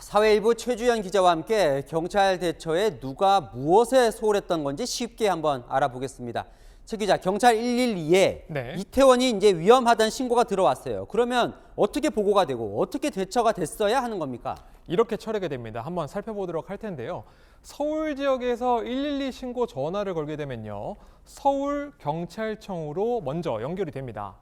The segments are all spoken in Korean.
사회일보 최주연 기자와 함께 경찰 대처에 누가 무엇에 소홀했던 건지 쉽게 한번 알아보겠습니다. 최 기자, 경찰 112에 네. 이태원이 이제 위험하다는 신고가 들어왔어요. 그러면 어떻게 보고가 되고 어떻게 대처가 됐어야 하는 겁니까? 이렇게 처리가 됩니다. 한번 살펴보도록 할 텐데요. 서울 지역에서 112 신고 전화를 걸게 되면요. 서울경찰청으로 먼저 연결이 됩니다.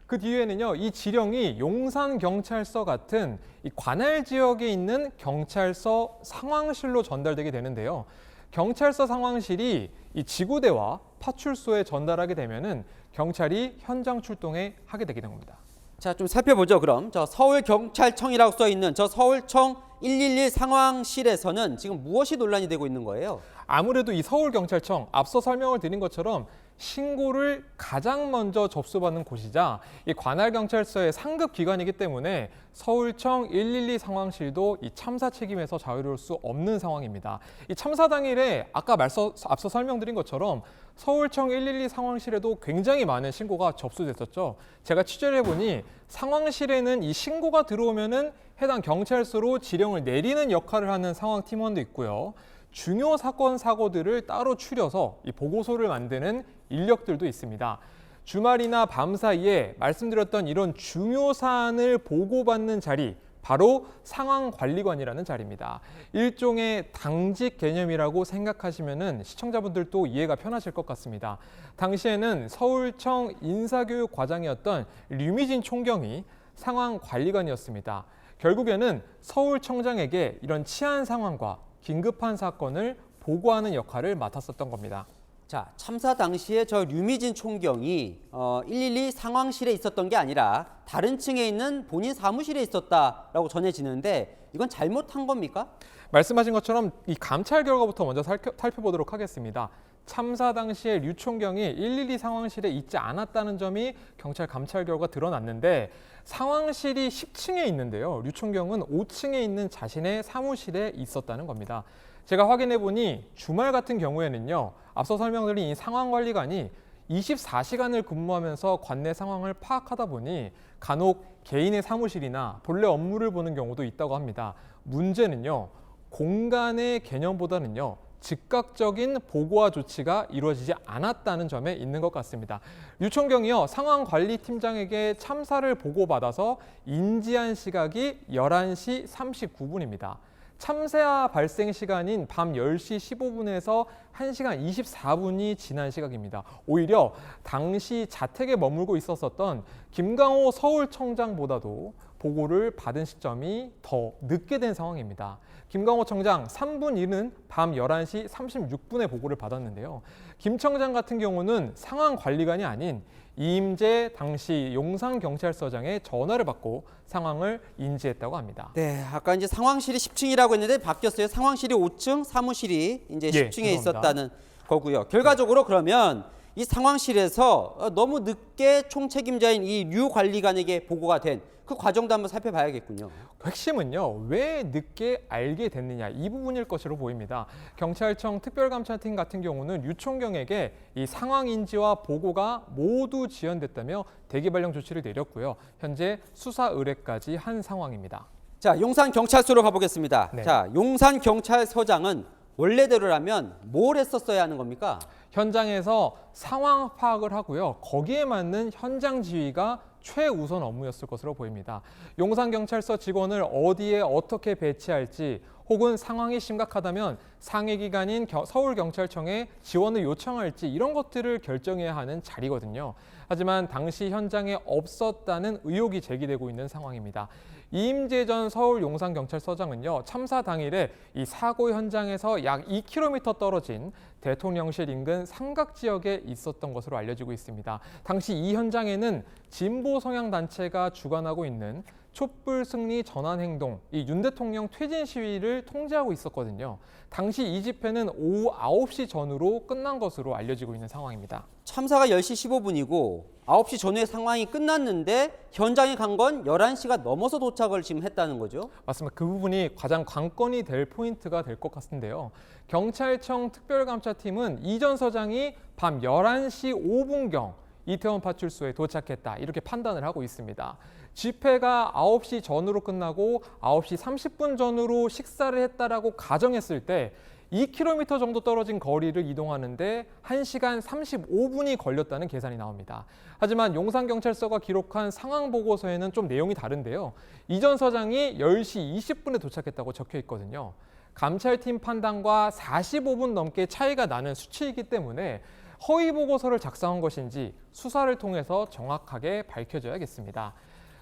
그 뒤에는요, 이 지령이 용산경찰서 같은 이 관할 지역에 있는 경찰서 상황실로 전달되게 되는데요. 경찰서 상황실이 이 지구대와 파출소에 전달하게 되면은 경찰이 현장 출동에 하게 되게 된 겁니다. 자, 좀 살펴보죠. 그럼 저 서울경찰청이라고 써 있는 저 서울청 111 상황실에서는 지금 무엇이 논란이 되고 있는 거예요? 아무래도 이 서울경찰청 앞서 설명을 드린 것처럼 신고를 가장 먼저 접수받는 곳이자 이 관할경찰서의 상급 기관이기 때문에 서울청 112 상황실도 이 참사 책임에서 자유로울 수 없는 상황입니다. 이 참사 당일에 아까 앞서 설명드린 것처럼 서울청 112 상황실에도 굉장히 많은 신고가 접수됐었죠. 제가 취재를 해보니 상황실에는 이 신고가 들어오면은 해당 경찰서로 지령을 내리는 역할을 하는 상황 팀원도 있고요. 중요 사건 사고들을 따로 추려서 이 보고서를 만드는 인력들도 있습니다. 주말이나 밤 사이에 말씀드렸던 이런 중요 사안을 보고받는 자리, 바로 상황관리관이라는 자리입니다. 일종의 당직 개념이라고 생각하시면 시청자분들도 이해가 편하실 것 같습니다. 당시에는 서울청 인사교육과장이었던 류미진 총경이 상황관리관이었습니다. 결국에는 서울청장에게 이런 치안 상황과 긴급한 사건을 보고하는 역할을 맡았었던 겁니다. 자, 참사 당시에 저 류미진 총경이 112 상황실에 있었던 게 아니라 다른 층에 있는 본인 사무실에 있었다라고 전해지는데 이건 잘못한 겁니까? 말씀하신 것처럼 이 감찰 결과부터 먼저 살펴보도록 하겠습니다. 참사 당시에 류 총경이 112 상황실에 있지 않았다는 점이 경찰 감찰 결과 드러났는데 상황실이 10층에 있는데요. 류 총경은 5층에 있는 자신의 사무실에 있었다는 겁니다. 제가 확인해 보니 주말 같은 경우에는요. 앞서 설명드린 이 상황관리관이 24시간을 근무하면서 관내 상황을 파악하다 보니 간혹 개인의 사무실이나 본래 업무를 보는 경우도 있다고 합니다. 문제는요. 공간의 개념보다는요. 즉각적인 보고와 조치가 이루어지지 않았다는 점에 있는 것 같습니다. 류총경이요. 상황관리팀장에게 참사를 보고받아서 인지한 시각이 11시 39분입니다. 참사 발생 시간인 밤 10시 15분에서 1시간 24분이 지난 시각입니다. 오히려 당시 자택에 머물고 있었던 김강호 서울청장보다도 보고를 받은 시점이 더 늦게 된 상황입니다. 김강호 청장 3분 이른 밤 11시 36분에 보고를 받았는데요. 김 청장 같은 경우는 상황관리관이 아닌 이임재 당시 용산경찰서장의 전화를 받고 상황을 인지했다고 합니다. 네, 아까 이제 상황실이 10층이라고 했는데 바뀌었어요. 상황실이 5층, 사무실이 이제 10층에 죄송합니다. 있었다는 거고요. 결과적으로 그러면 이 상황실에서 너무 늦게 총책임자인 이 류 관리관에게 보고가 된 그 과정도 한번 살펴봐야겠군요. 핵심은요, 왜 늦게 알게 됐느냐 이 부분일 것으로 보입니다. 경찰청 특별감찰팀 같은 경우는 류 총경에게 이 상황 인지와 보고가 모두 지연됐다며 대기 발령 조치를 내렸고요. 현재 수사 의뢰까지 한 상황입니다. 자, 용산경찰서로 가보겠습니다. 네. 자, 용산경찰서장은 원래대로라면 뭘 했었어야 하는 겁니까? 현장에서 상황 파악을 하고요. 거기에 맞는 현장 지휘가 최우선 업무였을 것으로 보입니다. 용산경찰서 직원을 어디에 어떻게 배치할지 혹은 상황이 심각하다면 상위 기관인 서울경찰청에 지원을 요청할지 이런 것들을 결정해야 하는 자리거든요. 하지만 당시 현장에 없었다는 의혹이 제기되고 있는 상황입니다. 이임재 전 서울 용산경찰서장은요, 참사 당일에 이 사고 현장에서 약 2km 떨어진 대통령실 인근 삼각 지역에 있었던 것으로 알려지고 있습니다. 당시 이 현장에는 진보 성향 단체가 주관하고 있는 촛불 승리 전환 행동, 이 윤 대통령 퇴진 시위를 통제하고 있었거든요. 당시 이 집회는 오후 9시 전후로 끝난 것으로 알려지고 있는 상황입니다. 참사가 10시 15분이고 9시 전후에 상황이 끝났는데 현장에 간 건 11시가 넘어서 도착을 지금 했다는 거죠. 맞습니다. 그 부분이 가장 관건이 될 포인트가 될 것 같은데요. 경찰청 특별감찰팀은 이 전 서장이 밤 11시 5분경 이태원 파출소에 도착했다 이렇게 판단을 하고 있습니다. 집회가 9시 전후로 끝나고 9시 30분 전후로 식사를 했다라고 가정했을 때 2km 정도 떨어진 거리를 이동하는데 1시간 35분이 걸렸다는 계산이 나옵니다. 하지만 용산경찰서가 기록한 상황 보고서에는 좀 내용이 다른데요. 이 전 서장이 10시 20분에 도착했다고 적혀 있거든요. 감찰팀 판단과 45분 넘게 차이가 나는 수치이기 때문에 허위 보고서를 작성한 것인지 수사를 통해서 정확하게 밝혀져야겠습니다.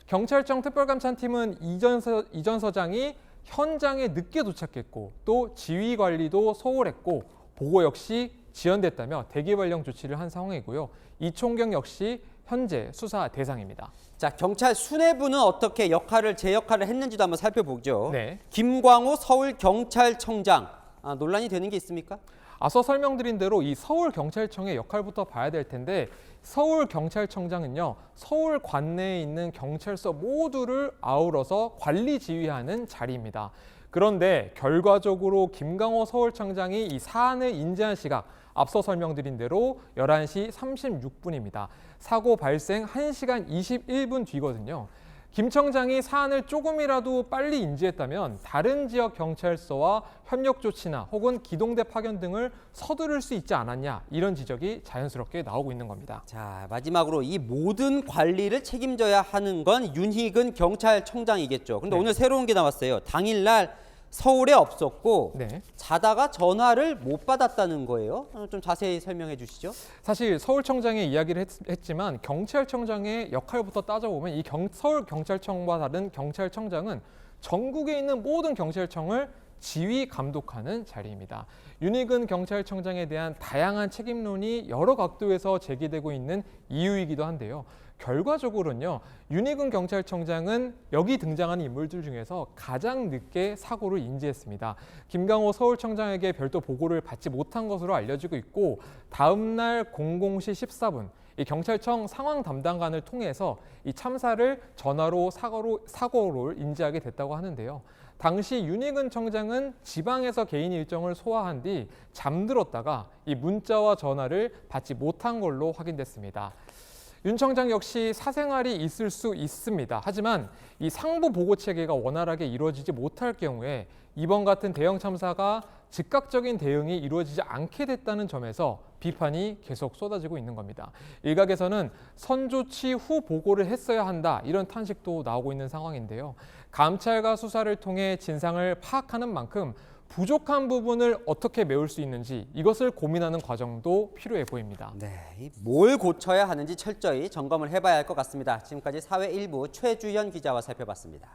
경찰청 특별감찰팀은 이 전 서장이 현장에 늦게 도착했고 또 지휘 관리도 소홀했고 보고 역시 지연됐다며 대기 발령 조치를 한 상황이고요. 이 총경 역시 현재 수사 대상입니다. 자, 경찰 수뇌부는 어떻게 제 역할을 했는지도 한번 살펴보죠. 네. 김광호 서울경찰청장, 논란이 되는 게 있습니까? 앞서 설명드린 대로 이 서울경찰청의 역할부터 봐야 될 텐데 서울경찰청장은요. 서울 관내에 있는 경찰서 모두를 아우러서 관리 지휘하는 자리입니다. 그런데 결과적으로 김광호 서울청장이 이 사안을 인지한 시각 앞서 설명드린 대로 11시 36분입니다. 사고 발생 1시간 21분 뒤거든요. 김 청장이 사안을 조금이라도 빨리 인지했다면 다른 지역 경찰서와 협력 조치나 혹은 기동대 파견 등을 서두를 수 있지 않았냐 이런 지적이 자연스럽게 나오고 있는 겁니다. 자, 마지막으로 이 모든 관리를 책임져야 하는 건 윤희근 경찰청장이겠죠. 근데 네. 오늘 새로운 게 나왔어요. 당일날 서울에 없었고 네. 자다가 전화를 못 받았다는 거예요. 좀 자세히 설명해 주시죠. 사실 서울청장의 이야기를 했지만 경찰청장의 역할부터 따져보면 이 서울경찰청과 다른 경찰청장은 전국에 있는 모든 경찰청을 지휘 감독하는 자리입니다. 윤희근 경찰청장에 대한 다양한 책임론이 여러 각도에서 제기되고 있는 이유이기도 한데요. 결과적으로는요. 윤희근 경찰청장은 여기 등장하는 인물들 중에서 가장 늦게 사고를 인지했습니다. 김광호 서울청장에게 별도 보고를 받지 못한 것으로 알려지고 있고 다음 날 00시 14분 이 경찰청 상황 담당관을 통해서 이 참사를 전화로 사고를 인지하게 됐다고 하는데요. 당시 윤희근 청장은 지방에서 개인 일정을 소화한 뒤 잠들었다가 이 문자와 전화를 받지 못한 걸로 확인됐습니다. 윤 청장 역시 사생활이 있을 수 있습니다. 하지만 이 상부 보고 체계가 원활하게 이루어지지 못할 경우에 이번 같은 대형 참사가 즉각적인 대응이 이루어지지 않게 됐다는 점에서 비판이 계속 쏟아지고 있는 겁니다. 일각에서는 선조치 후 보고를 했어야 한다 이런 탄식도 나오고 있는 상황인데요. 감찰과 수사를 통해 진상을 파악하는 만큼 부족한 부분을 어떻게 메울 수 있는지 이것을 고민하는 과정도 필요해 보입니다. 네, 뭘 고쳐야 하는지 철저히 점검을 해봐야 할 것 같습니다. 지금까지 사회 일부 최주현 기자와 살펴봤습니다.